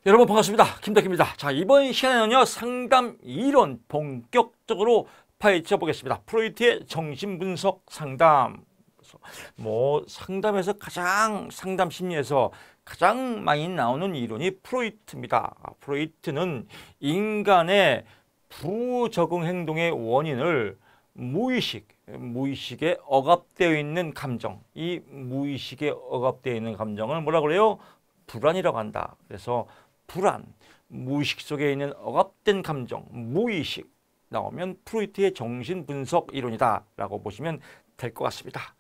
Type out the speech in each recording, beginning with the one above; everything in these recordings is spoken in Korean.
여러분 반갑습니다. 김덕기입니다. 자, 이번 시간에는요, 상담 이론 본격적으로 파헤쳐 보겠습니다. 프로이트의 정신분석 상담. 상담에서 상담 심리에서 가장 많이 나오는 이론이 프로이트입니다. 프로이트는 인간의 부적응 행동의 원인을 무의식에 억압되어 있는 감정, 이 무의식에 억압되어 있는 감정을 뭐라 그래요? 불안이라고 한다. 그래서 불안, 무의식 속에 있는 억압된 감정, 무의식 나오면 프로이트의 정신분석 이론이다 라고 보시면 될 것 같습니다.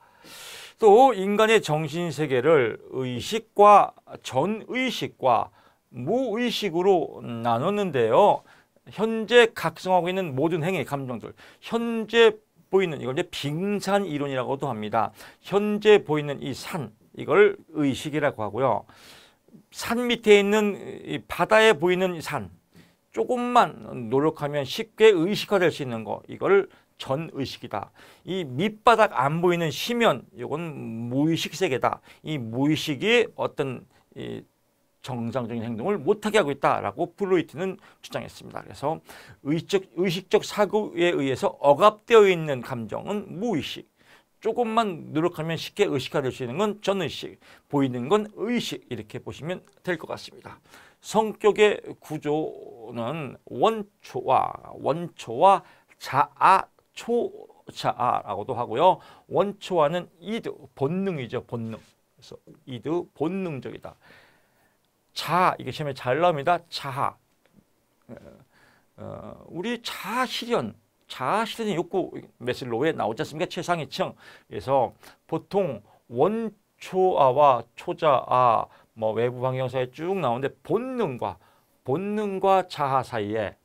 또 인간의 정신세계를 의식과 전의식과 무의식으로 나눴는데요. 현재 각성하고 있는 모든 행위, 감정들, 현재 보이는 이걸 이제 빙산 이론이라고도 합니다. 현재 보이는 이 산, 이걸 의식이라고 하고요. 산 밑에 있는 이 바다에 보이는 산, 조금만 노력하면 쉽게 의식화될 수 있는 거, 이걸 전의식이다. 이 밑바닥 안 보이는 심연, 이건 무의식 세계다. 이 무의식이 어떤 이 정상적인 행동을 못하게 하고 있다라고 프로이트는 주장했습니다. 그래서 의식적 사고에 의해서 억압되어 있는 감정은 무의식, 조금만 노력하면 쉽게 의식화될 수 있는 건 전의식, 보이는 건 의식, 이렇게 보시면 될 것 같습니다. 성격의 구조는 원초와 자아, 초자아라고도 하고요. 원초와는 이드, 본능이죠. 본능. 그래서 이드, 본능적이다. 자아, 이게 시험에 잘 나옵니다. 자아. 우리 자아 실현의 욕구, 메슬로우에 나오지 않습니까? 최상위층. 그래서 보통 원초아와 초자아, 외부 방향사에 쭉 나오는데 본능과 자아 사이에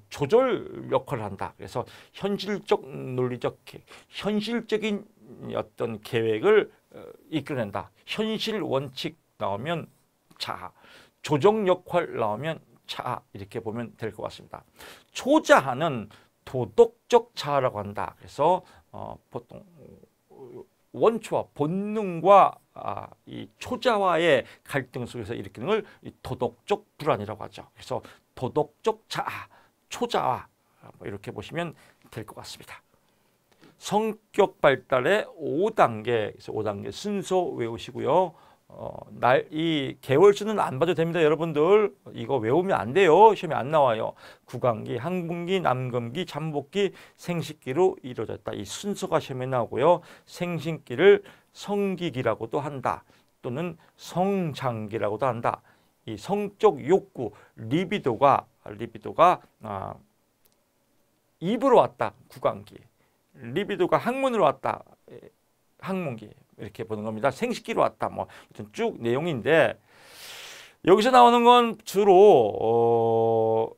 조절 역할을 한다. 그래서 현실적 논리적 현실적인 어떤 계획을 이끌어낸다. 현실 원칙 나오면 자아, 조정 역할 나오면 자아, 이렇게 보면 될 것 같습니다. 초자아는 도덕적 자아라고 한다. 그래서 보통 원초와 본능과 이 초자와의 갈등 속에서 일으키는 걸 도덕적 불안이라고 하죠. 그래서 도덕적 자아, 초자아, 이렇게 보시면 될 것 같습니다. 성격 발달의 5단계, 그래서 5단계 순서 외우시고요. 이 개월수는 안 봐도 됩니다. 여러분들 이거 외우면 안 돼요. 시험에 안 나와요. 구강기, 항분기, 남금기, 잠복기, 생식기로 이루어졌다. 이 순서가 시험에 나오고요. 생식기를 성기기라고도 한다. 또는 성장기라고도 한다. 이 성적 욕구, 리비도가 입으로 왔다. 구강기. 리비도가 항문으로 왔다. 항문기. 이렇게 보는 겁니다. 생식기로 왔다. 쭉 내용인데, 여기서 나오는 건 주로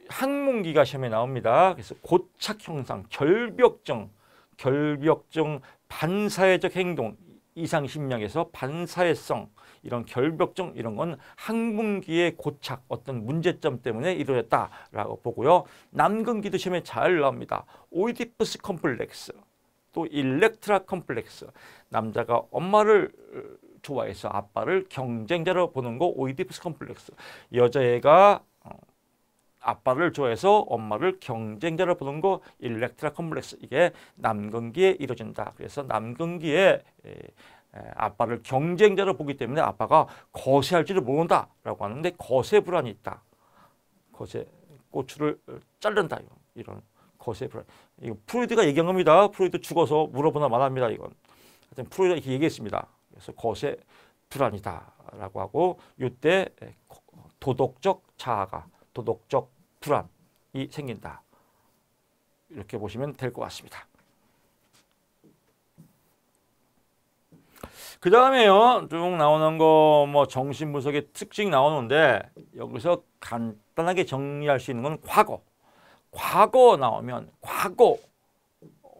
항문기가 시험에 나옵니다. 그래서 고착 형상, 결벽증, 반사회적 행동, 이상심리학에서 반사회성, 이런 결벽증, 이런 건 항문기의 고착, 어떤 문제점 때문에 이루어졌다라고 보고요. 남근기도 시험에 잘 나옵니다. 오이디푸스 컴플렉스, 또 일렉트라 컴플렉스, 남자가 엄마를 좋아해서 아빠를 경쟁자로 보는 거 오이디푸스 컴플렉스, 여자애가 아빠를 좋아해서 엄마를 경쟁자로 보는 거 일렉트라 컴플렉스, 이게 남근기에 이루어진다. 그래서 남근기에 아빠를 경쟁자로 보기 때문에 아빠가 거세할지를 모른다라고 하는데 거세 불안이 있다. 고추를 자른다. 이런 거세 불안. 이거 프로이드가 얘기한 겁니다. 프로이드 죽어서 물어보나 말합니다. 이건. 하여튼 프로이드가 이렇게 얘기했습니다. 그래서 거세 불안이다라고 하고, 이때 도덕적 자아가, 도덕적 불안이 생긴다. 이렇게 보시면 될 것 같습니다. 그 다음에요, 쭉 나오는 거 정신분석의 특징 나오는데, 여기서 간단하게 정리할 수 있는 건 과거 나오면,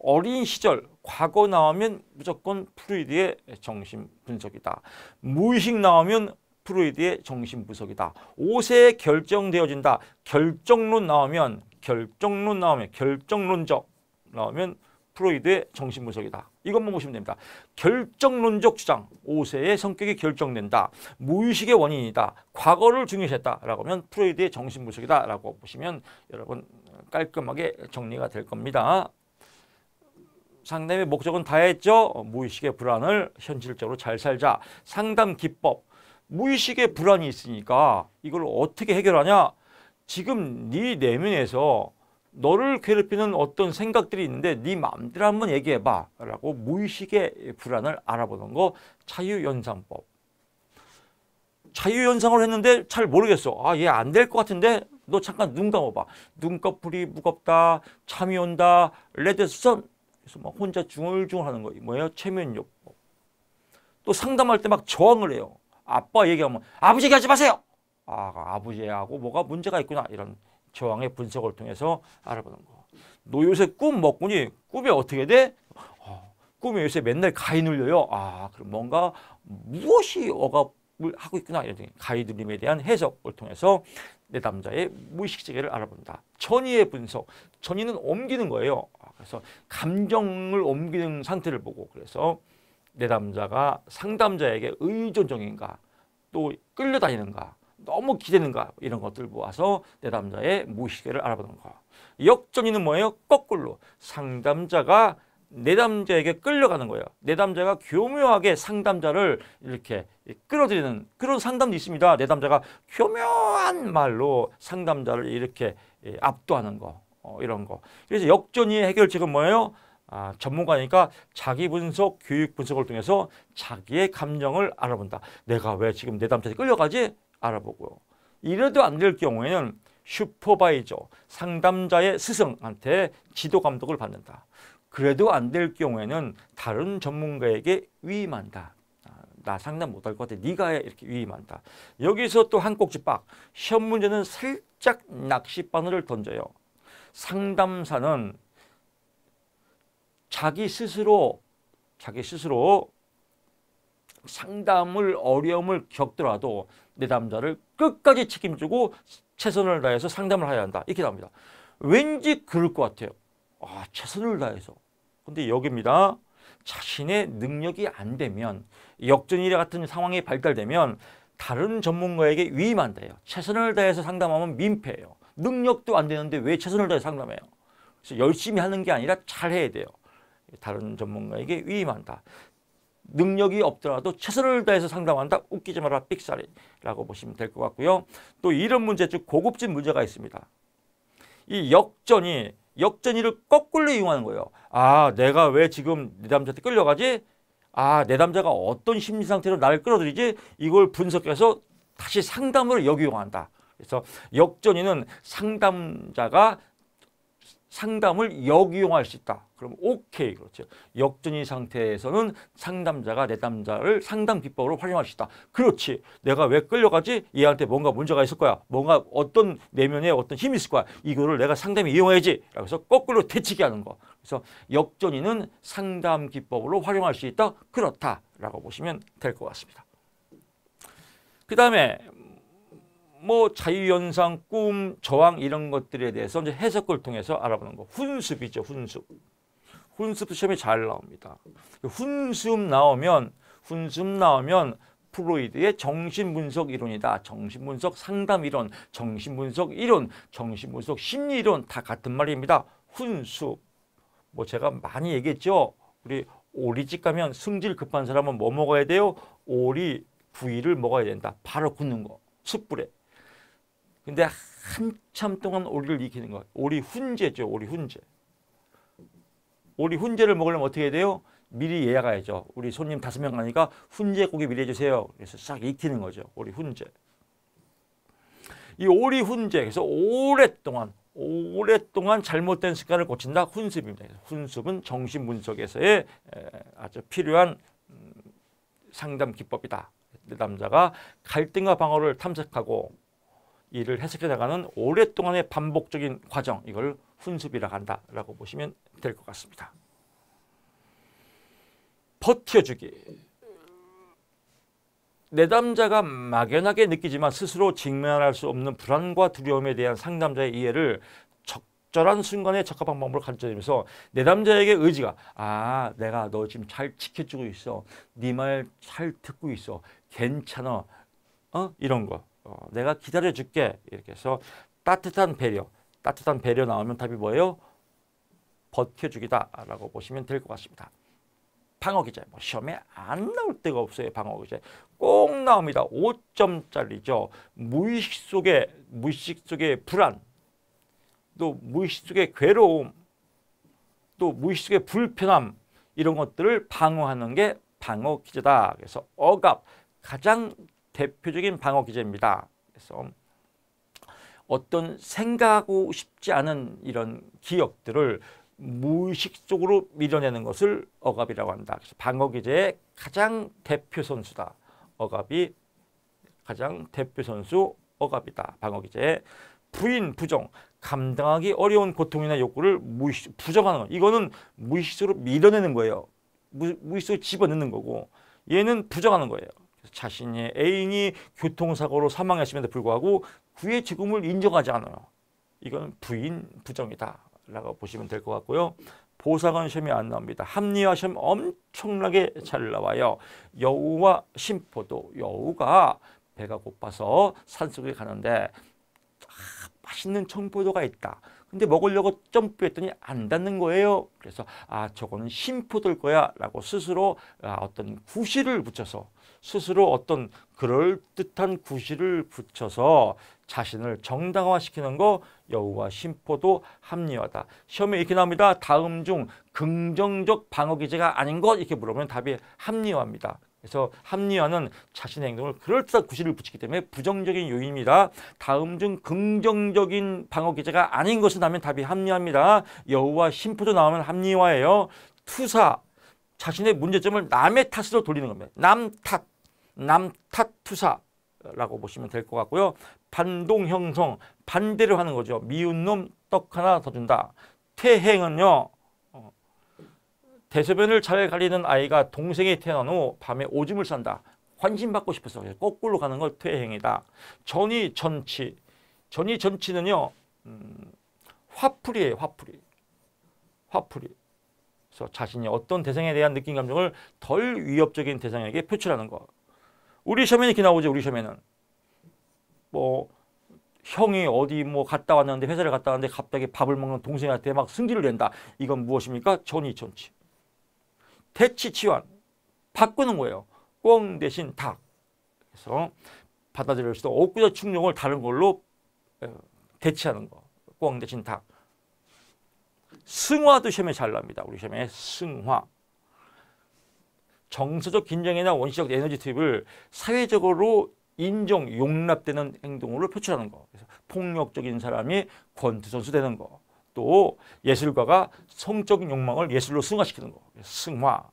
어린 시절 과거 나오면 무조건 프로이드의 정신분석이다. 무의식 나오면 프로이드의 정신분석이다. 5세에 결정되어진다. 결정론적 나오면 프로이드의 정신분석이다. 이것만 보시면 됩니다. 결정론적 주장, 5세의 성격이 결정된다. 무의식의 원인이다. 과거를 중요시했다라고 하면 프로이드의 정신분석이다라고 보시면 여러분 깔끔하게 정리가 될 겁니다. 상담의 목적은 다했죠. 무의식의 불안을 현실적으로 잘 살자. 상담 기법. 무의식의 불안이 있으니까 이걸 어떻게 해결하냐? 지금 네 내면에서 너를 괴롭히는 어떤 생각들이 있는데 네 마음대로 한번 얘기해봐 라고 무의식의 불안을 알아보는 거 자유연상법. 자유연상을 했는데 잘 모르겠어. 아, 얘 안 될 것 같은데 너 잠깐 눈 감아봐. 눈꺼풀이 무겁다, 잠이 온다, 레드선. 그래서 막 혼자 중얼중얼 하는 거 뭐예요? 최면요법. 또 상담할 때 막 저항을 해요. 아빠 얘기하면 아버지 얘기하지 마세요. 아, 아버지하고 뭐가 문제가 있구나 이런 저항의 분석을 통해서 알아보는 거. 너 요새 꿈 먹구니? 꿈이 어떻게 돼? 꿈이 요새 맨날 가위 눌려요. 아, 그럼 뭔가 무엇이 억압을 하고 있구나 이런 가위 눌림에 대한 해석을 통해서 내담자의 무의식 세계를 알아본다. 전이의 분석. 전이는 옮기는 거예요. 그래서 감정을 옮기는 상태를 보고 그래서 내담자가 상담자에게 의존적인가 또 끌려다니는가 너무 기대는가 이런 것들 모아서 내담자의 무의식을 알아보는 거. 역전이는 뭐예요? 거꾸로 상담자가 내담자에게 끌려가는 거예요. 내담자가 교묘하게 상담자를 이렇게 끌어들이는 그런 상담도 있습니다. 내담자가 교묘한 말로 상담자를 이렇게 압도하는 거 이런 거. 그래서 역전이의 해결책은 뭐예요? 전문가니까 자기 분석, 교육 분석을 통해서 자기의 감정을 알아본다. 내가 왜 지금 내담자한테 끌려가지? 알아보고요. 이래도 안 될 경우에는 슈퍼바이저, 상담자의 스승한테 지도 감독을 받는다. 그래도 안 될 경우에는 다른 전문가에게 위임한다. 나 상담 못할 것 같아. 네가 해. 이렇게 위임한다. 여기서 또 한 꼭지 빡. 시험 문제는 살짝 낚싯바늘을 던져요. 상담사는 자기 스스로 상담을 어려움을 겪더라도 내담자를 끝까지 책임지고 최선을 다해서 상담을 해야 한다. 이렇게 나옵니다. 왠지 그럴 것 같아요. 최선을 다해서. 근데 여기입니다. 자신의 능력이 안 되면 역전이라 같은 상황이 발달되면 다른 전문가에게 위임한다요. 최선을 다해서 상담하면 민폐예요. 능력도 안 되는데 왜 최선을 다해서 상담해요? 그래서 열심히 하는 게 아니라 잘해야 돼요. 다른 전문가에게 위임한다. 능력이 없더라도 최선을 다해서 상담한다. 웃기지 마라 삑사리라고 보시면 될 것 같고요. 또 이런 문제 즉 고급진 문제가 있습니다. 이 역전이를 거꾸로 이용하는 거예요. 내가 왜 지금 내담자한테 끌려가지? 내담자가 어떤 심리 상태로 나를 끌어들이지? 이걸 분석해서 다시 상담으로 역이용한다. 그래서 역전이는 상담자가 상담을 역이용할 수 있다. 그럼 오케이. 그렇죠. 역전이 상태에서는 상담자가 내담자를 상담 기법으로 활용할 수 있다. 그렇지. 내가 왜 끌려가지? 얘한테 뭔가 문제가 있을 거야. 뭔가 어떤 내면에 어떤 힘이 있을 거야. 이거를 내가 상담에 이용해야지. 그래서 거꾸로 되치게 하는 거. 그래서 역전이는 상담 기법으로 활용할 수 있다. 그렇다라고 보시면 될 것 같습니다. 그 다음에 자유연상, 꿈, 저항 이런 것들에 대해서 이제 해석을 통해서 알아보는 거. 훈습이죠, 훈습. 훈습 시험에 잘 나옵니다. 훈습 나오면 프로이드의 정신분석 이론이다. 정신분석 상담 이론, 정신분석 이론, 정신분석 심리 이론 다 같은 말입니다. 훈습. 제가 많이 얘기했죠. 우리 오리집 가면 승질 급한 사람은 뭐 먹어야 돼요? 오리 구이를 먹어야 된다. 바로 굽는 거. 숯불에. 근데 한참 동안 오리를 익히는 거. 오리 훈제죠. 오리 훈제. 오리 훈제를 먹으려면 어떻게 해야 돼요? 미리 예약해야죠. 우리 손님 5명 가니까 훈제 고기 미리 해주세요. 그래서 싹 익히는 거죠. 오리 훈제. 이 오리 훈제. 그래서 오랫동안 잘못된 습관을 고친다. 훈습입니다. 훈습은 정신분석에서의 아주 필요한 상담 기법이다. 내담자가 갈등과 방어를 탐색하고 이를 해석해 나가는 오랫동안의 반복적인 과정, 이걸 훈습이라고 한다라고 보시면 될 것 같습니다. 버텨주기. 내담자가 막연하게 느끼지만 스스로 직면할 수 없는 불안과 두려움에 대한 상담자의 이해를 적절한 순간에 적합한 방법을 가르쳐주면서 내담자에게 의지가 내가 너 지금 잘 지켜주고 있어. 네 말 잘 듣고 있어. 괜찮아. 이런 거. 내가 기다려줄게. 이렇게 해서 따뜻한 배려 나오면 답이 뭐예요? 버텨주기다 라고 보시면 될 것 같습니다. 방어기제 시험에 안 나올 데가 없어요. 방어기제 꼭 나옵니다. 5점짜리죠. 무의식 속의 불안, 또 무의식 속의 괴로움, 또 무의식 속의 불편함, 이런 것들을 방어하는 게 방어기제다. 그래서 억압 가장 대표적인 방어기제입니다. 그래서 어떤 생각하고 싶지 않은 이런 기억들을 무의식 속으로 밀어내는 것을 억압이라고 한다. 그래서 방어기제의 가장 대표 선수다. 억압이 가장 대표 선수 억압이다. 방어기제의 부인, 부정, 감당하기 어려운 고통이나 욕구를 무의식 부정하는 것. 이거는 무의식적으로 밀어내는 거예요. 무의식적으로 집어넣는 거고, 얘는 부정하는 거예요. 그래서 자신의 애인이 교통사고로 사망했음에도 불구하고 그의 죽음을 인정하지 않아요. 이건 부인, 부정이다 라고 보시면 될 것 같고요. 보상은 시험이 안 나옵니다. 합리화 시험 엄청나게 잘 나와요. 여우와 심포도. 여우가 배가 고파서 산속에 가는데 맛있는 청포도가 있다. 근데 먹으려고 점프했더니 안 닿는 거예요. 그래서 저거는 심포도일 거야 라고 스스로 어떤 구실을 붙여서, 스스로 어떤 그럴듯한 구실을 붙여서 자신을 정당화시키는 거, 여우와 심포도 합리화다. 시험에 이렇게 나옵니다. 다음 중 긍정적 방어기제가 아닌 것, 이렇게 물어보면 답이 합리화입니다. 그래서 합리화는 자신의 행동을 그럴듯한 구실을 붙이기 때문에 부정적인 요인입니다. 다음 중 긍정적인 방어기제가 아닌 것은 하면 답이 합리화입니다. 여우와 심포도 나오면 합리화예요. 투사, 자신의 문제점을 남의 탓으로 돌리는 겁니다. 남 탓 투사라고 보시면 될 것 같고요. 반동 형성, 반대를 하는 거죠. 미운 놈 떡 하나 더 준다. 퇴행은요, 대소변을 잘 가리는 아이가 동생이 태어난 후 밤에 오줌을 싼다. 관심받고 싶어서 거꾸로 가는 걸 퇴행이다. 전이전치는요, 화풀이에요. 화풀이. 그래서 자신이 어떤 대상에 대한 느낀 감정을 덜 위협적인 대상에게 표출하는 거. 우리 시험에는 이렇게 나오죠. 우리 시험에는 형이 어디 갔다 왔는데, 회사를 갔다 왔는데 갑자기 밥을 먹는 동생한테 막 승질을 낸다. 이건 무엇입니까? 전이전치. 대치치환, 바꾸는 거예요. 꽁 대신 닭. 그래서 받아들일 수도 옥구자 충용을 다른 걸로 대치하는 거. 꽁 대신 닭. 승화도 시험에 잘 납니다. 우리 시험에 승화. 정서적 긴장이나 원시적 에너지 투입을 사회적으로 인정, 용납되는 행동으로 표출하는 거. 그래서 폭력적인 사람이 권투 선수 되는 거. 또 예술가가 성적인 욕망을 예술로 승화시키는 거. 승화.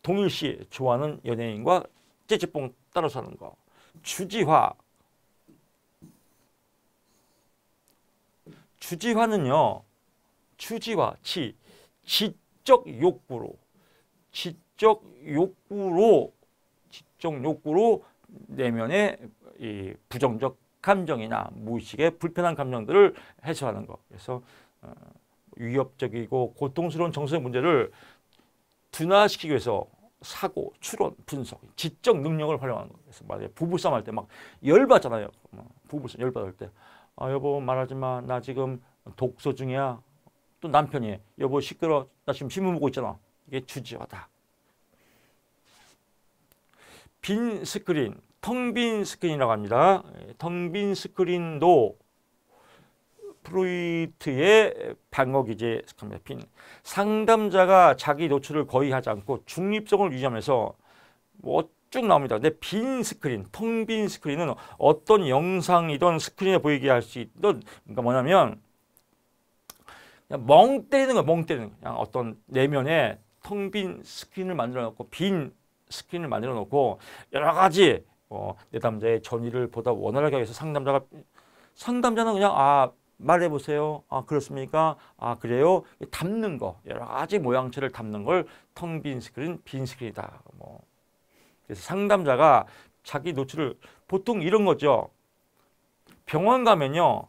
동일시 좋아하는 연예인과 찌찌뽕 따로 사는 거. 주지화. 주지화는요, 지적 욕구로 내면의 이 부정적 감정이나 무의식의 불편한 감정들을 해소하는 것. 그래서 위협적이고 고통스러운 정서의 문제를 둔화시키기 위해서 사고, 추론, 분석, 지적 능력을 활용하는 것. 그래서 만약에 부부싸움 할 때 막 열받잖아요. 부부싸움 열받을 때, 여보 말하지 마. 나 지금 독서 중이야. 또 남편이, 여보 시끄러. 나 지금 신문 보고 있잖아. 이게 주지화다. 빈 스크린, 텅 빈 스크린이라고 합니다. 텅 빈 스크린도 프로이트의 방어기제 속합니다. 빈. 상담자가 자기 노출을 거의 하지 않고 중립성을 유지하면서 쭉 나옵니다. 근데 빈 스크린, 텅 빈 스크린은 어떤 영상이든 스크린에 보이게 할 수 있던, 그러니까 뭐냐면 그냥 멍 때리는 거예요. 멍 때리는 거. 그냥 어떤 내면에 텅 빈 스크린을 만들어 놓고, 빈 스크린을 만들어 놓고 여러 가지 내담자의 전의를 보다 원활하게 하기 위해서 상담자는 그냥 말해보세요. 그렇습니까? 그래요? 담는 거, 여러 가지 모양체를 담는 걸 텅 빈 스크린, 빈 스크린이다. 그래서 상담자가 자기 노출을, 보통 이런 거죠. 병원 가면요,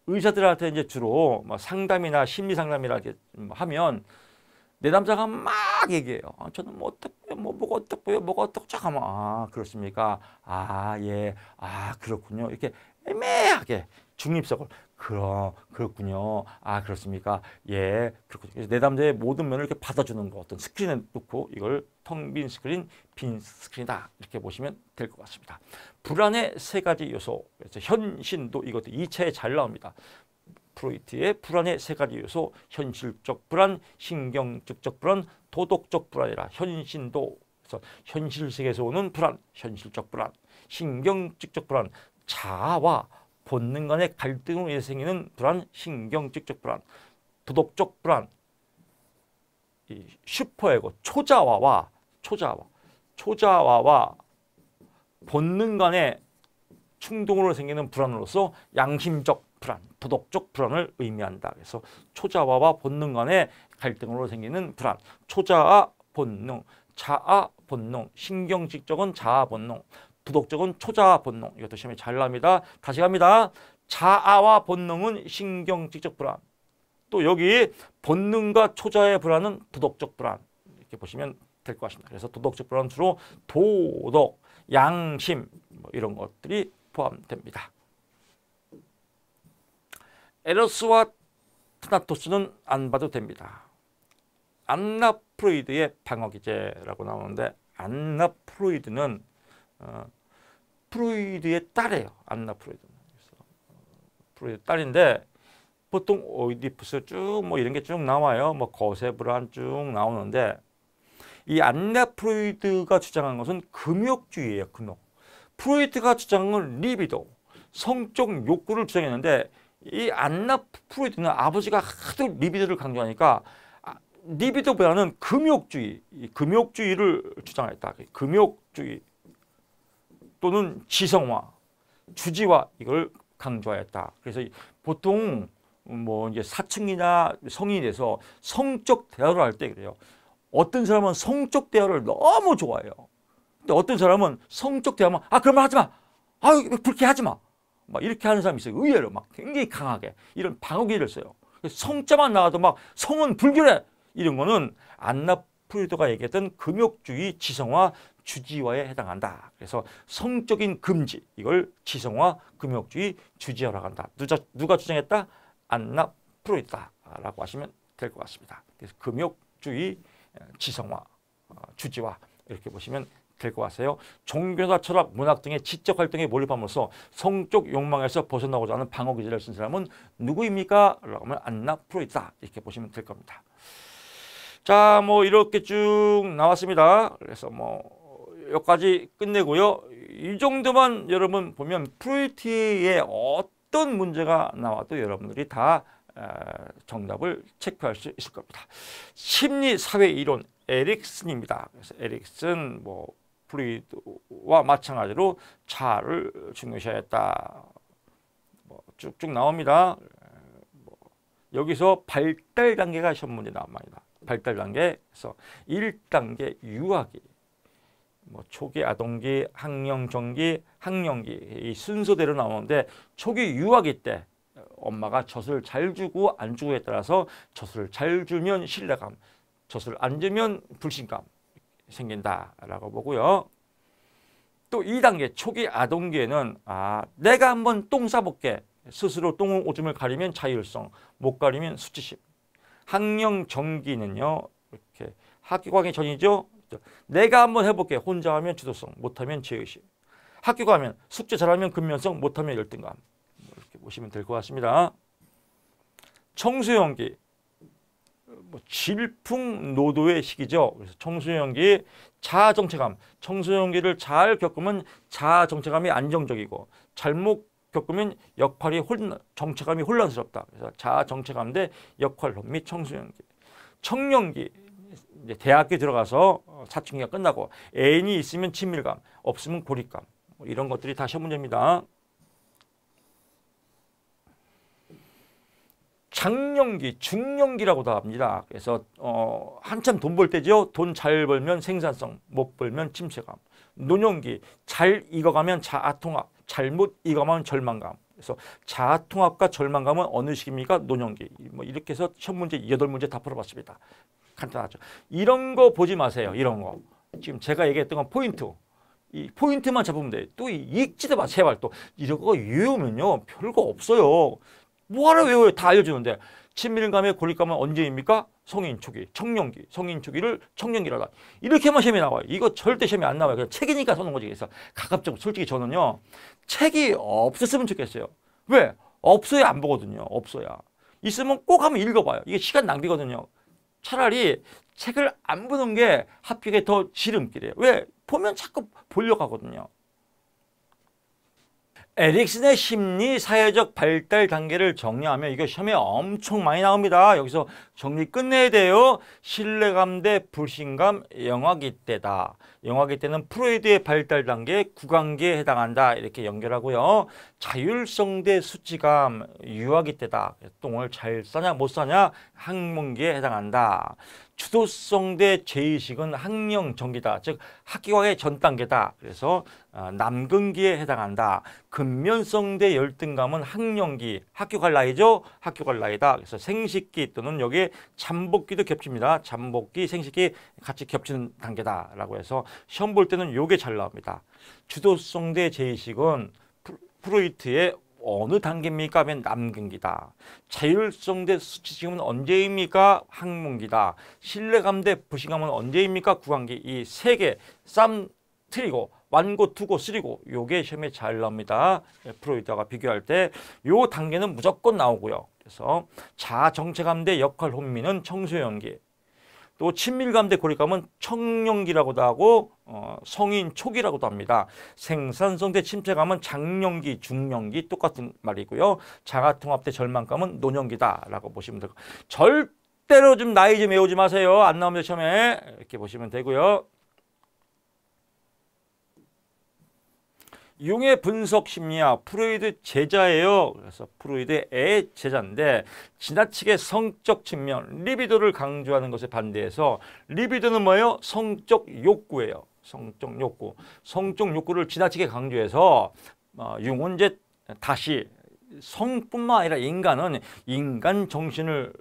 의사들한테 이제 주로 뭐 상담이나 심리 상담이라 이렇게 하면 내 남자가 막 얘기해요. 저는 뭐 어떻고요, 뭐가 어떻고요, 뭐가 어떻고 하면 그렇습니까? 예, 그렇군요. 이렇게 애매하게 중립적으로 그렇군요. 그렇습니까? 예, 그렇군요. 그래서 내 남자의 모든 면을 이렇게 받아주는 거 어떤 스크린에 놓고 이걸 텅 빈 스크린, 빈 스크린이다 이렇게 보시면 될 것 같습니다. 불안의 세 가지 요소. 그래서 현신도 이것도 2차에 잘 나옵니다. 프로이트의 불안의 세 가지 요소, 현실적 불안, 신경증적 불안, 도덕적 불안이라 현신도. 그래서 현실 세계에서 오는 불안, 현실적 불안, 신경증적 불안, 자아와 본능 간의 갈등으로 인해 생기는 불안, 신경증적 불안, 도덕적 불안, 이 슈퍼에고 초자아와 본능 간의 충동으로 생기는 불안으로서 양심적 불안, 도덕적 불안을 의미한다. 그래서 초자아와 본능 간의 갈등으로 생기는 불안, 초자아 본능, 자아 본능, 신경직적은 자아 본능, 도덕적은 초자아 본능. 이것도 시험에 잘 나옵니다. 다시 갑니다. 자아와 본능은 신경직적 불안. 또 여기 본능과 초자의 불안은 도덕적 불안. 이렇게 보시면 될 것 같습니다. 그래서 도덕적 불안은 주로 도덕, 양심 이런 것들이 포함됩니다. 에러스와 타나토스는 안 봐도 됩니다. 안나 프로이드의 방어기제라고 나오는데 안나 프로이드는 프로이드의 딸이에요. 안나 프로이드는. 그래서 프로이드 딸인데 보통 오이디푸스 쭉 뭐 이런 게 쭉 나와요. 뭐 거세 불안 쭉 나오는데 이 안나 프로이드가 주장한 것은 금욕주의예요. 금욕. 프로이트가 주장한 건 리비도, 성적 욕구를 주장했는데 이 안나 프로이트는 아버지가 하도 리비도를 강조하니까 리비도보다는 금욕주의를 주장했다. 금욕주의 또는 지성화, 주지화 이걸 강조하였다. 그래서 보통 뭐 이제 사춘기나 성인이 돼서 성적 대화를 할 때 그래요. 어떤 사람은 성적 대화를 너무 좋아해요. 근데 어떤 사람은 성적 대화만 그런 말 하지 마. 불쾌하지 마. 막 이렇게 하는 사람이 있어요. 의외로 막 굉장히 강하게 이런 방어기를 써요. 성자만 나와도 막 성은 불결해. 이런 거는 안나 프로이드가 얘기했던 금욕주의, 지성화, 주지화에 해당한다. 그래서 성적인 금지 이걸 지성화, 금욕주의, 주지화라고 한다. 누가 주장했다? 안나 프로이드다라고 하시면 될 것 같습니다. 그래서 금욕주의, 지성화, 주지화 이렇게 보시면 될 것 같아요. 종교나 철학, 문학 등의 지적 활동에 몰입함으로써 성적 욕망에서 벗어나고자 하는 방어기제를 쓴 사람은 누구입니까? 라고 하면 안나 프로이드다. 이렇게 보시면 될 겁니다. 자, 뭐 이렇게 쭉 나왔습니다. 그래서 뭐 여기까지 끝내고요. 이 정도만 여러분 보면 프로이트의 어떤 문제가 나와도 여러분들이 다 정답을 체크할 수 있을 겁니다. 심리사회 이론 에릭슨입니다. 그래서 에릭슨 뭐 프로이트와 마찬가지로 자아를 중요시했다. 뭐 쭉쭉 나옵니다. 여기서 발달 단계가 시험 문제 나옵니다. 발달 단계에서 1단계 유아기, 뭐 초기 아동기, 학령정기, 학령기 이 순서대로 나오는데 초기 유아기 때 엄마가 젖을 잘 주고 안 주고에 따라서 젖을 잘 주면 신뢰감, 젖을 안 주면 불신감 생긴다라고 보고요. 또 2단계 초기 아동기에는 내가 한번 똥 싸볼게. 스스로 똥 오줌을 가리면 자율성, 못 가리면 수치심. 학령정기는요. 이렇게 학교 가기 전이죠. 내가 한번 해볼게. 혼자 하면 주도성, 못하면 죄의식. 학교 가면 숙제 잘하면 근면성, 못하면 열등감. 이렇게 보시면 될 것 같습니다. 청소년기, 질풍노도의 시기죠. 그래서 청소년기 자아정체감, 청소년기를 잘 겪으면 자아정체감이 안정적이고 잘못 겪으면 정체감이 혼란스럽다. 그래서 자아정체감 대 역할 혼미 청소년기. 청년기, 이제 대학교 들어가서 사춘기가 끝나고 애인이 있으면 친밀감, 없으면 고립감. 이런 것들이 다 시험 문제입니다. 장년기, 중년기라고도 합니다. 그래서 한참 돈 벌 때죠. 돈 잘 벌면 생산성, 못 벌면 침체감. 노년기, 잘 익어가면 자아통합, 잘못 익어가면 절망감. 그래서 자아통합과 절망감은 어느 시기입니까? 노년기. 뭐 이렇게 해서 시험 문제 8문제 다 풀어봤습니다. 간단하죠. 이런 거 보지 마세요. 이런 거. 지금 제가 얘기했던 건 포인트. 이 포인트만 잡으면 돼요. 또 읽지도 마, 제발. 또 이런 거 외우면요. 별거 없어요. 뭐하러 외워요? 다 알려주는데. 친밀감의 고립감은 언제입니까? 성인 초기, 청년기. 성인 초기를 청년기라다. 이렇게만 시험에 나와요. 이거 절대 시험에 안 나와요. 그냥 책이니까 써놓은 거지. 그래서 가급적 솔직히 저는요. 책이 없었으면 좋겠어요. 왜? 없어야 안 보거든요. 없어야. 있으면 꼭 한번 읽어봐요. 이게 시간 낭비거든요. 차라리 책을 안 보는 게 합격에 더 지름길이에요. 왜? 보면 자꾸 보려고 하거든요. 에릭슨의 심리 사회적 발달 단계를 정리하면 이거 시험에 엄청 많이 나옵니다. 여기서 정리 끝내야 돼요. 신뢰감 대 불신감 영아기 때다. 영아기 때는 프로이드의 발달 단계 9단계에 해당한다. 이렇게 연결하고요. 자율성 대 수치감 유아기 때다. 똥을 잘 싸냐 못 싸냐 학문기에 해당한다. 주도성 대 죄의식은 학령 전기다. 즉 학기과의 전 단계다. 그래서 남근기에 해당한다. 근면성 대 열등감은 학령기, 학교 갈 나이죠. 학교 갈 나이다. 그래서 생식기 또는 여기에 잠복기도 겹칩니다. 잠복기, 생식기 같이 겹치는 단계다라고 해서 시험 볼 때는 요게 잘 나옵니다. 주도성 대 죄의식은 프로이트의 어느 단계입니까? 하면 남근기다. 자율성 대 수치심은 언제입니까? 학문기다. 신뢰감 대 불신감은 언제입니까? 구강기. 이 세 개 쌈 틀리고 완고 투고 쓰리고 요게 시험에 잘 나옵니다. 프로이트와 비교할 때 요 단계는 무조건 나오고요. 그래서 자정체감 대 역할 혼미는 청소년기. 또 친밀감 대 고립감은 청년기라고도 하고 성인 초기라고도 합니다. 생산성 대 침체감은 장년기, 중년기 똑같은 말이고요. 자가통합 대 절망감은 노년기다라고 보시면 되고 절대로 좀 나이 좀 외우지 마세요. 안 나오면 시험에 이렇게 보시면 되고요. 융의 분석 심리학, 프로이드 제자예요. 그래서 프로이드의 제자인데 지나치게 성적 측면, 리비도를 강조하는 것에 반대해서 리비도는 뭐예요? 성적 욕구예요. 성적 욕구. 성적 욕구를 지나치게 강조해서 융은 이제 다시 성뿐만 아니라 인간은 인간 정신을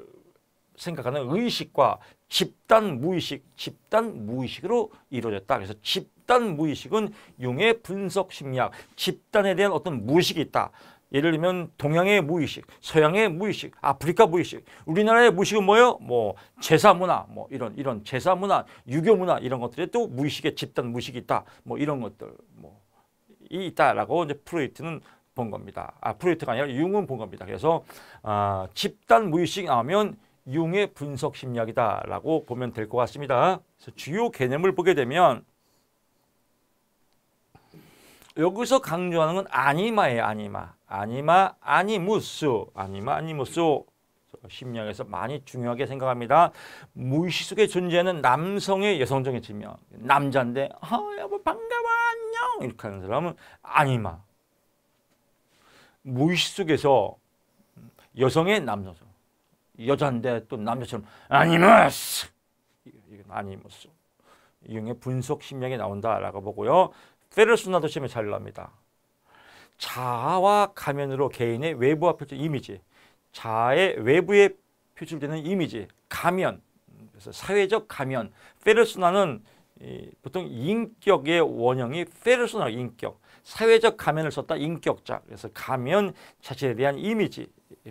생각하는 의식과 집단 무의식으로 이루어졌다. 그래서 집단 무의식은 융의 분석 심리학, 집단에 대한 어떤 무의식이 있다. 예를 들면 동양의 무의식, 서양의 무의식, 아프리카 무의식, 우리나라의 무의식은 뭐예요? 뭐 제사 문화, 뭐 이런 제사 문화, 유교 문화 이런 것들에 또 무의식의 집단 무의식이 있다. 뭐 이런 것들 이 있다라고 이제 프로이트는 본 겁니다. 프로이트가 아니라 융은 본 겁니다. 그래서 집단 무의식 나오면 융의 분석 심리학이다라고 보면 될 것 같습니다. 그래서 주요 개념을 보게 되면 여기서 강조하는 건 아니마예요. 아니무스 심리학에서 많이 중요하게 생각합니다. 무의식 속에 존재하는 남성의 여성적인 측면. 남자인데 여보 반가워 안녕 이렇게 하는 사람은 아니마. 무의식 속에서 여성의 남성. 여자인데 또 남자처럼 아니머스 이건 아니머스 융의 분석 심리학이 나온다라고 보고요. 페르소나도 시험에 잘 나옵니다. 자아와 가면으로 개인의 외부와 표출 이미지, 자아의 외부에 표출되는 이미지, 가면, 그래서 사회적 가면. 페르소나는 보통 인격의 원형이 페르소나 인격, 사회적 가면을 썼다 인격자. 그래서 가면 자체에 대한 이미지.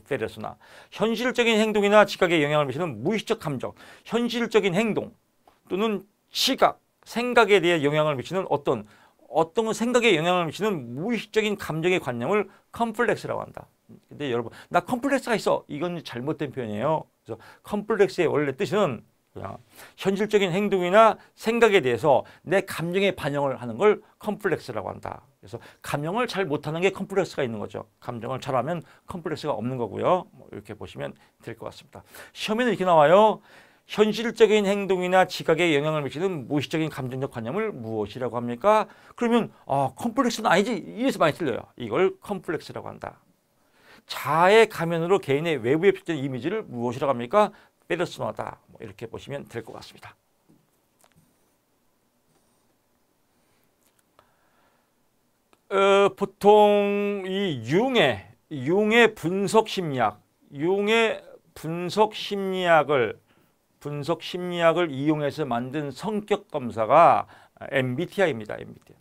페르소나. 현실적인 행동이나 지각에 영향을 미치는 무의식적 감정, 현실적인 행동 또는 시각, 생각에 대해 영향을 미치는 어떤 생각에 영향을 미치는 무의식적인 감정의 관념을 컴플렉스라고 한다. 근데 여러분, 나 컴플렉스가 있어. 이건 잘못된 표현이에요. 그래서 컴플렉스의 원래 뜻은 그냥 현실적인 행동이나 생각에 대해서 내 감정에 반영을 하는 걸 컴플렉스라고 한다. 그래서 감정을 잘 못하는 게 컴플렉스가 있는 거죠. 감정을 잘하면 컴플렉스가 없는 거고요. 이렇게 보시면 될 것 같습니다. 시험에는 이렇게 나와요. 현실적인 행동이나 지각에 영향을 미치는 무의식적인 감정적 관념을 무엇이라고 합니까? 그러면 컴플렉스는 아니지. 이래서 많이 틀려요. 이걸 컴플렉스라고 한다. 자아의 가면으로 개인의 외부에 표출된 이미지를 무엇이라고 합니까? 페르소나다. 이렇게 보시면 될 것 같습니다. 보통 이 융의 융의 분석 심리학, 융의 분석 심리학을 이용해서 만든 성격 검사가 MBTI입니다. MBTI.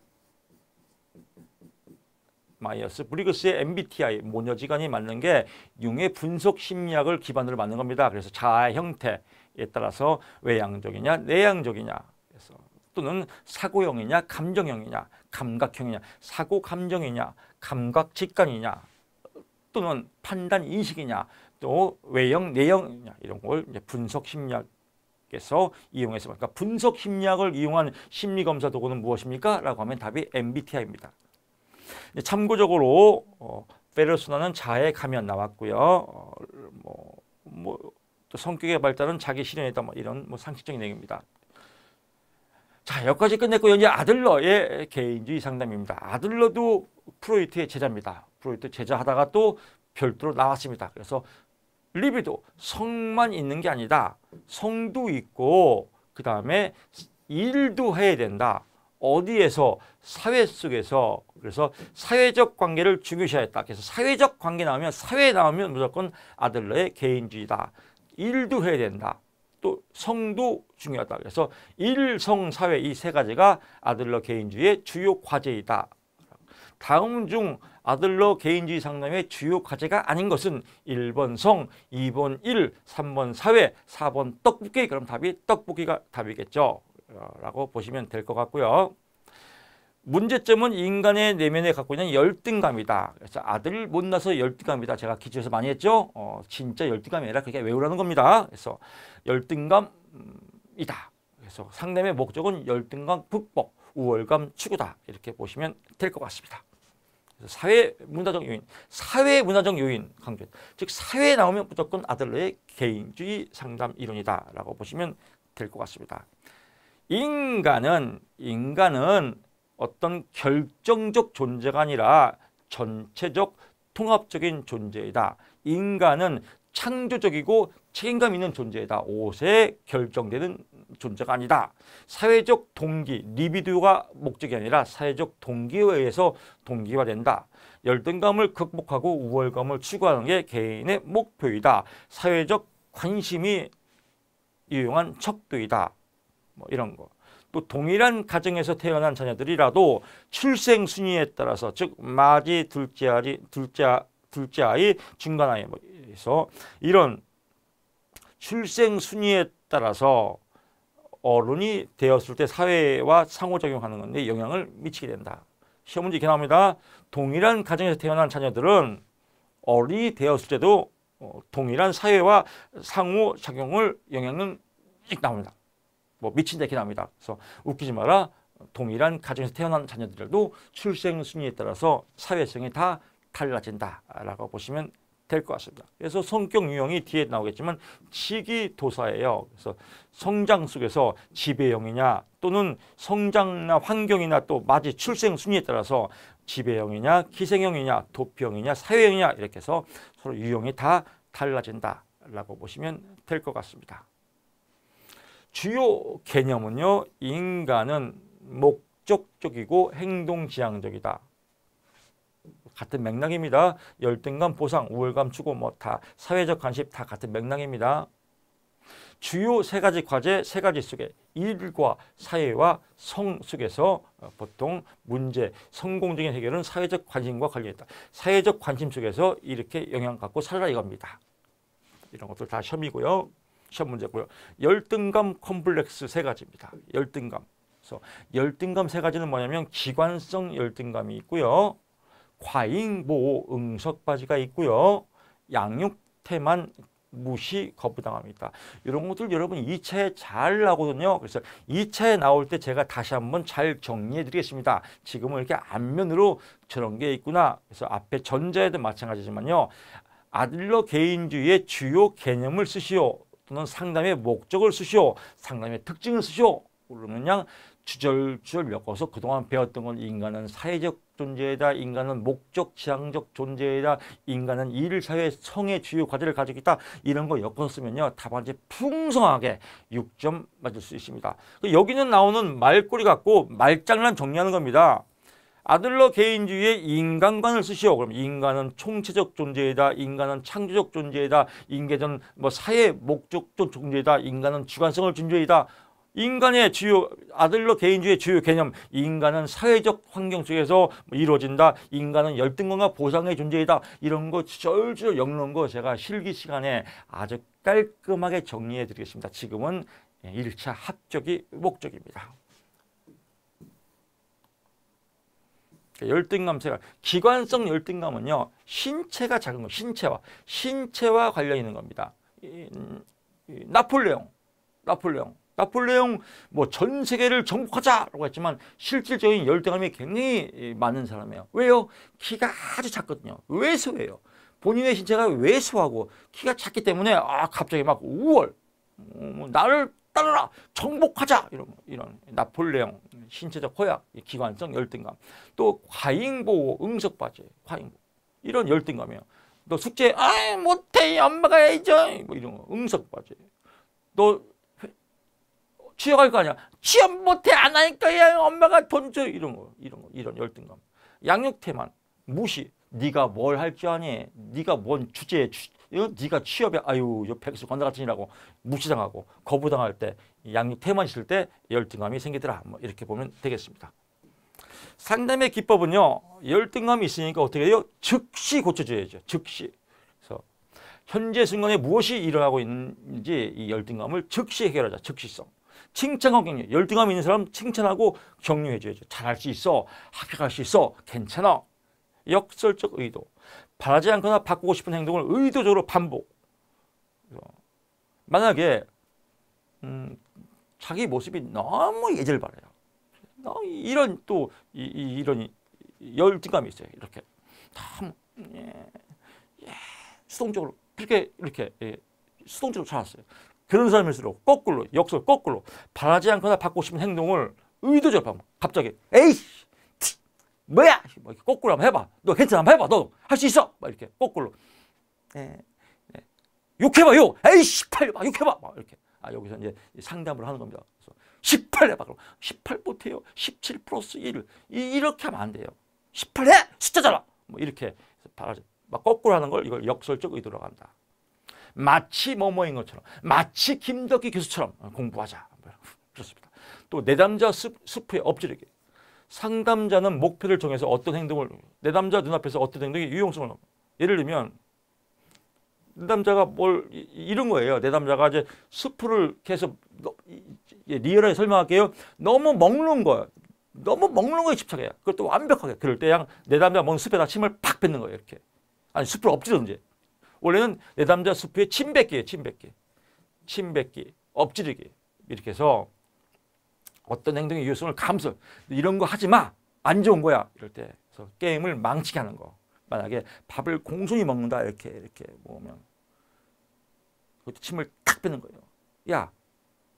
마이어스 브리그스의 MBTI 모녀지간이 만든 게 융의 분석 심리학을 기반으로 만든 겁니다. 그래서 자아 형태에 따라서 외향적이냐 내향적이냐, 그래서 또는 사고형이냐 감정형이냐 감각형이냐, 사고 감정이냐 감각 직관이냐, 또는 판단 인식이냐, 또 외형 내형이냐, 이런 걸 이제 분석 심리학에서 이용해서, 그러니까 분석 심리학을 이용한 심리 검사 도구는 무엇입니까? 라고 하면 답이 MBTI입니다. 참고적으로 페르소나는 자아의 가면 나왔고요. 또 성격의 발달은 자기 실현이다, 이런 상식적인 내용입니다. 자, 여기까지 끝냈고 이제 아들러의 개인주의 상담입니다. 아들러도 프로이트의 제자입니다. 프로이트 제자하다가 또 별도로 나왔습니다. 그래서 리비도 성만 있는 게 아니다. 성도 있고 그 다음에 일도 해야 된다. 어디에서? 사회 속에서. 그래서 사회적 관계를 중요시하였다. 그래서 사회적 관계 나오면, 사회에 나오면 무조건 아들러의 개인주의다. 일도 해야 된다. 또 성도 중요하다. 그래서 일, 성, 사회 이 세 가지가 아들러 개인주의의 주요 과제이다. 다음 중 아들러 개인주의 상담의 주요 과제가 아닌 것은 1번 성, 2번 일, 3번 사회, 4번 떡볶이. 그럼 답이 떡볶이가 답이겠죠. 라고 보시면 될 것 같고요. 문제점은 인간의 내면에 갖고 있는 열등감이다. 그래서 아들 못 낳아서 열등감이다. 제가 기초에서 많이 했죠. 진짜 열등감이 아니라 그게 외우라는 겁니다. 그래서 열등감이다. 그래서 상담의 목적은 열등감 극복, 우월감 추구다. 이렇게 보시면 될 것 같습니다. 그래서 사회 문화적 요인, 사회 문화적 요인 강조. 즉 사회에 나오면 무조건 아들러의 개인주의 상담 이론이다. 라고 보시면 될 것 같습니다. 인간은 어떤 결정적 존재가 아니라 전체적 통합적인 존재이다. 인간은 창조적이고 책임감 있는 존재이다. 옷에 결정되는 존재가 아니다. 사회적 동기, 리비도가 목적이 아니라 사회적 동기에 의해서 동기화된다. 열등감을 극복하고 우월감을 추구하는 게 개인의 목표이다. 사회적 관심이 유용한 척도이다. 이런 거. 또 동일한 가정에서 태어난 자녀들이라도 출생 순위에 따라서, 즉 맞이, 둘째 아이, 중간 아이, 그래서 이런 출생 순위에 따라서 어른이 되었을 때 사회와 상호작용하는 건데 영향을 미치게 된다. 시험 문제 이렇게 나옵니다. 동일한 가정에서 태어난 자녀들은 어른이 되었을 때도 동일한 사회와 상호작용을 영향은 나옵니다. 미친다 이렇게 나옵니다. 그래서 웃기지 마라. 동일한 가정에서 태어난 자녀들도 출생 순위에 따라서 사회성이 다 달라진다라고 보시면 될 것 같습니다. 그래서 성격 유형이 뒤에 나오겠지만 시기도사예요. 그래서 성장 속에서 지배형이냐 또는 성장이나 환경이나 또 맞이 출생 순위에 따라서 지배형이냐 기생형이냐 도피형이냐 사회형이냐 이렇게 해서 서로 유형이 다 달라진다라고 보시면 될 것 같습니다. 주요 개념은요. 인간은 목적적이고 행동지향적이다. 같은 맥락입니다. 열등감, 보상, 우월감 추구 다 사회적 관심 다 같은 맥락입니다. 주요 세 가지 과제, 세 가지 속에 일과 사회와 성 속에서 보통 문제, 성공적인 해결은 사회적 관심과 관련있다. 사회적 관심 속에서 이렇게 영향 갖고 살아라 이겁니다. 이런 것들 다 시험이고요. 시험 문제고요. 열등감 컴플렉스 세 가지입니다. 열등감. 그래서 열등감 세 가지는 뭐냐면 기관성 열등감이 있고요. 과잉 보호 응석바지가 있고요. 양육태만 무시 거부당함이 있다. 이런 것들 여러분 2차에 잘 나오거든요. 그래서 2차에 나올 때 제가 다시 한번 잘 정리해 드리겠습니다. 지금은 이렇게 앞면으로 저런 게 있구나. 그래서 앞에 전자에도 마찬가지지만요. 아들러 개인주의의 주요 개념을 쓰시오. 또는 상담의 목적을 쓰시오. 상담의 특징을 쓰시오. 그러면 그냥 주절주절 엮어서 그동안 배웠던 건 인간은 사회적 존재이다. 인간은 목적 지향적 존재이다. 인간은 일, 사회, 성의 주요 과제를 가지고 있다. 이런 거 엮어서 쓰면요. 답안지 풍성하게 6점 맞을 수 있습니다. 여기는 나오는 말꼬리 갖고 말장난 정리하는 겁니다. 아들러 개인주의의 인간관을 쓰시오. 그럼 인간은 총체적 존재이다. 인간은 창조적 존재이다. 인간은 뭐 사회 목적적 존재이다. 인간은 주관성을 존재이다. 인간의 주요 아들러 개인주의의 주요 개념, 인간은 사회적 환경 속에서 이루어진다. 인간은 열등감과 보상의 존재이다. 이런 거 절절 엮는 거 제가 실기 시간에 아주 깔끔하게 정리해 드리겠습니다. 지금은 1차 합격이 목적입니다. 열등감 생각, 기관성 열등감은요, 신체가 작은 거, 신체와 관련 있는 겁니다. 나폴레옹 뭐 전 세계를 정복하자라고 했지만 실질적인 열등감이 굉장히 많은 사람이에요. 왜요? 키가 아주 작거든요. 왜소해요. 본인의 신체가 왜소하고 키가 작기 때문에 갑자기 막 우월, 나를 따르라, 정복하자, 이런 나폴레옹, 신체적 허약, 기관성 열등감. 또 과잉보호, 응석바지, 과잉보호, 이런 열등감이에요. 너 숙제 못해, 엄마가 해야죠, 뭐 이런 거, 응석바지. 너 취업할 거 아니야, 취업 못해, 안 하니까 엄마가 돈 줘, 이런 열등감. 양육태만, 무시, 네가 뭘 할 줄 아니, 네가 뭔 주제에 네가 취업에 백수 건달같으니라고 무시당하고 거부당할 때, 양육태만 있을 때 열등감이 생기더라. 뭐 이렇게 보면 되겠습니다. 상담의 기법은요, 열등감이 있으니까 어떻게 해요? 즉시 고쳐줘야죠. 즉시. 그래서 현재 순간에 무엇이 일어나고 있는지 이 열등감을 즉시 해결하자. 즉시성. 칭찬과 격려. 열등감이 있는 사람 칭찬하고 격려해줘야죠. 잘할 수 있어. 합격할 수 있어. 괜찮아. 역설적 의도. 바라지 않거나 바꾸고 싶은 행동을 의도적으로 반복. 만약에 자기 모습이 너무 예절바래요. 이런 또 이런 열등감이 있어요. 이렇게 너무 수동적으로 이렇게 수동적으로 살았어요. 그런 사람일수록 거꾸로, 역설 거꾸로 바라지 않거나 바꾸고 싶은 행동을 의도적으로 반복. 갑자기 에이씨 뭐야? 뭐 이렇게 거꾸로 한번 해봐. 너 괜찮아? 한번 해봐. 너 할 수 있어. 막 이렇게 거꾸로. 욕해봐, 욕. 에이, 18, 막 욕해봐. 막 이렇게. 여기서 이제 상담을 하는 겁니다. 그래서 18 해봐. 그럼 18 못해요. 17 플러스 1. 이렇게 하면 안 돼요. 18 해! 숫자잖아. 뭐 이렇게. 막 거꾸로 하는 걸 이걸 역설적 의도라고 한다. 마치 뭐뭐인 것처럼. 마치 김덕기 교수처럼 공부하자. 그렇습니다. 또 내담자 스프에 엎지르기. 상담자는 목표를 정해서 어떤 행동을, 내담자 눈앞에서 어떤 행동이 유용성을, 예를 들면 내담자가 뭘 이런 거예요. 내담자가 이제 스프를 계속 리얼하게 설명할게요. 너무 먹는 거예요. 너무 먹는 거에 집착해요. 그것도 완벽하게. 그럴 때 그냥 내담자 먹는 스프에다 침을 팍 뱉는 거예요. 이렇게. 아니 스프를 엎지르든지. 원래는 내담자 스프에 침 뱉기예요. 침 뱉기, 엎지르기. 이렇게 해서 어떤 행동의 유효성을 감수, 이런 거 하지 마, 안 좋은 거야. 이럴 때 그래서 게임을 망치게 하는 거. 만약에 밥을 공손히 먹는다 이렇게 보면 그것도 침을 탁 뱉는 거예요. 야,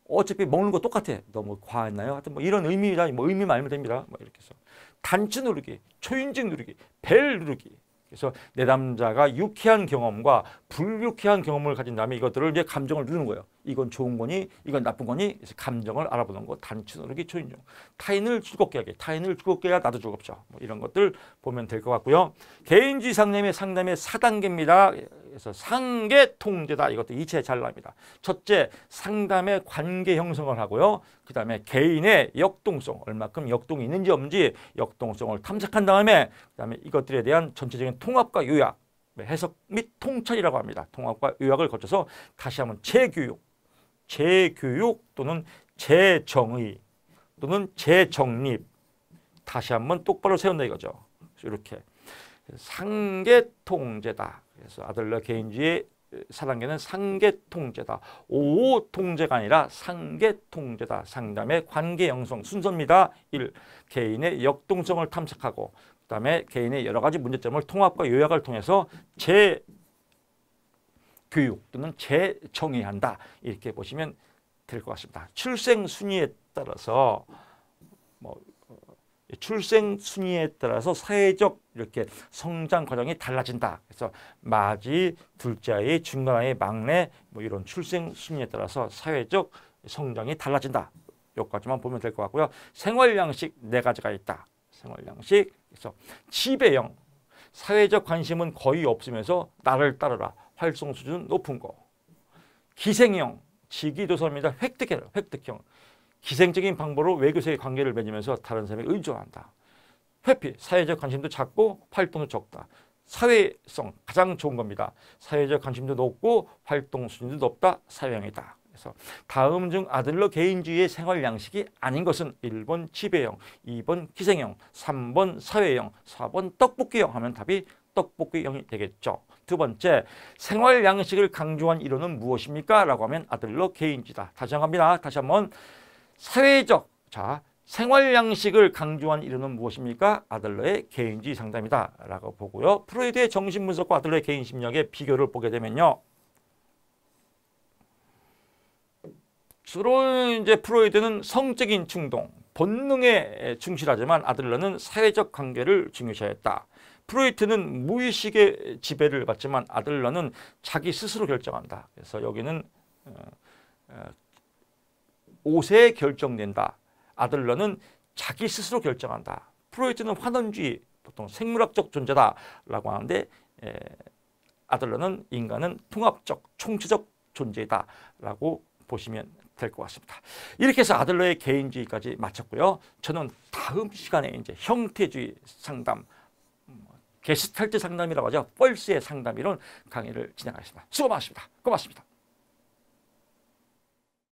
어차피 먹는 거 똑같아. 너무 과했나요? 하여튼 뭐 이런 의미다. 뭐 의미만 알면 됩니다. 뭐 이렇게 해서 단추 누르기, 초인종 누르기, 벨 누르기. 그래서 내담자가 유쾌한 경험과 불유쾌한 경험을 가진 다음에 이것들을 이제 감정을 누르는 거예요. 이건 좋은 거니, 이건 나쁜 거니, 그래서 감정을 알아보는 거, 단추 누르기, 초인종. 타인을 즐겁게 하게, 타인을 즐겁게 해야 나도 즐겁죠. 뭐 이런 것들 보면 될 것 같고요. 개인주의 상담의 4단계입니다. 그래서 상계 통제다. 이것도 2차에 잘 나옵니다. 첫째, 상담의 관계 형성을 하고요. 그 다음에 개인의 역동성, 얼마큼 역동이 있는지 없는지 역동성을 탐색한 다음에 그 다음에 이것들에 대한 전체적인 통합과 요약, 해석 및 통찰이라고 합니다. 통합과 요약을 거쳐서 다시 한번 재교육 또는 재정의 또는 재정립 다시 한번 똑바로 세운다 이거죠. 이렇게 상계 통제다. 그래서 아들러 개인주의 4단계는 상계 통제다. 5 통제가 아니라 상계 통제다. 상담의 관계 형성 순서입니다. 1. 개인의 역동성을 탐색하고 그 다음에 개인의 여러 가지 문제점을 통합과 요약을 통해서 재교육 또는 재정의한다. 이렇게 보시면 될 것 같습니다. 출생 순위에 따라서 출생 순위에 따라서 사회적 이렇게 성장 과정이 달라진다. 그래서 마지, 둘째 아이, 중간 아이, 막내 뭐 이런 출생 순위에 따라서 사회적 성장이 달라진다. 여기까지만 보면 될 것 같고요. 생활 양식 4가지가 있다. 생활 양식. 그래서 지배형, 사회적 관심은 거의 없으면서 나를 따르라. 활성 수준은 높은 거. 기생형, 직위도서입니다. 획득형. 기생적인 방법으로 외교사의 관계를 맺으면서 다른 사람에 의존한다. 회피, 사회적 관심도 작고 활동도 적다. 사회성, 가장 좋은 겁니다. 사회적 관심도 높고 활동 수준도 높다. 사회형이다. 그래서 다음 중 아들러 개인주의의 생활 양식이 아닌 것은 1번 지배형, 2번 기생형, 3번 사회형, 4번 떡볶이형 하면 답이 떡볶이형이 되겠죠. 두 번째, 생활 양식을 강조한 이론은 무엇입니까? 라고 하면 아들러 개인주의다. 다시 한번 다시 한번 사회적, 자, 생활 양식을 강조한 이론은 무엇입니까? 아들러의 개인주의 상담이다 라고 보고요. 프로이드의 정신분석과 아들러의 개인심리학의 비교를 보게 되면요. 주로 이제 프로이드는 성적인 충동, 본능에 충실하지만 아들러는 사회적 관계를 중요시했다. 프로이트는 무의식의 지배를 받지만 아들러는 자기 스스로 결정한다. 그래서 여기는 옷에 결정된다. 아들러는 자기 스스로 결정한다. 프로이트는 환원주의, 보통 생물학적 존재다라고 하는데 아들러는 인간은 통합적, 총체적 존재다라고 보시면 될 것 같습니다. 이렇게 해서 아들러의 개인주의까지 마쳤고요. 저는 다음 시간에 이제 형태주의 상담, 게스탈트 상담이라고 하죠. 펄스의 상담 이론 강의를 진행하겠습니다. 수고 많으십니다. 고맙습니다.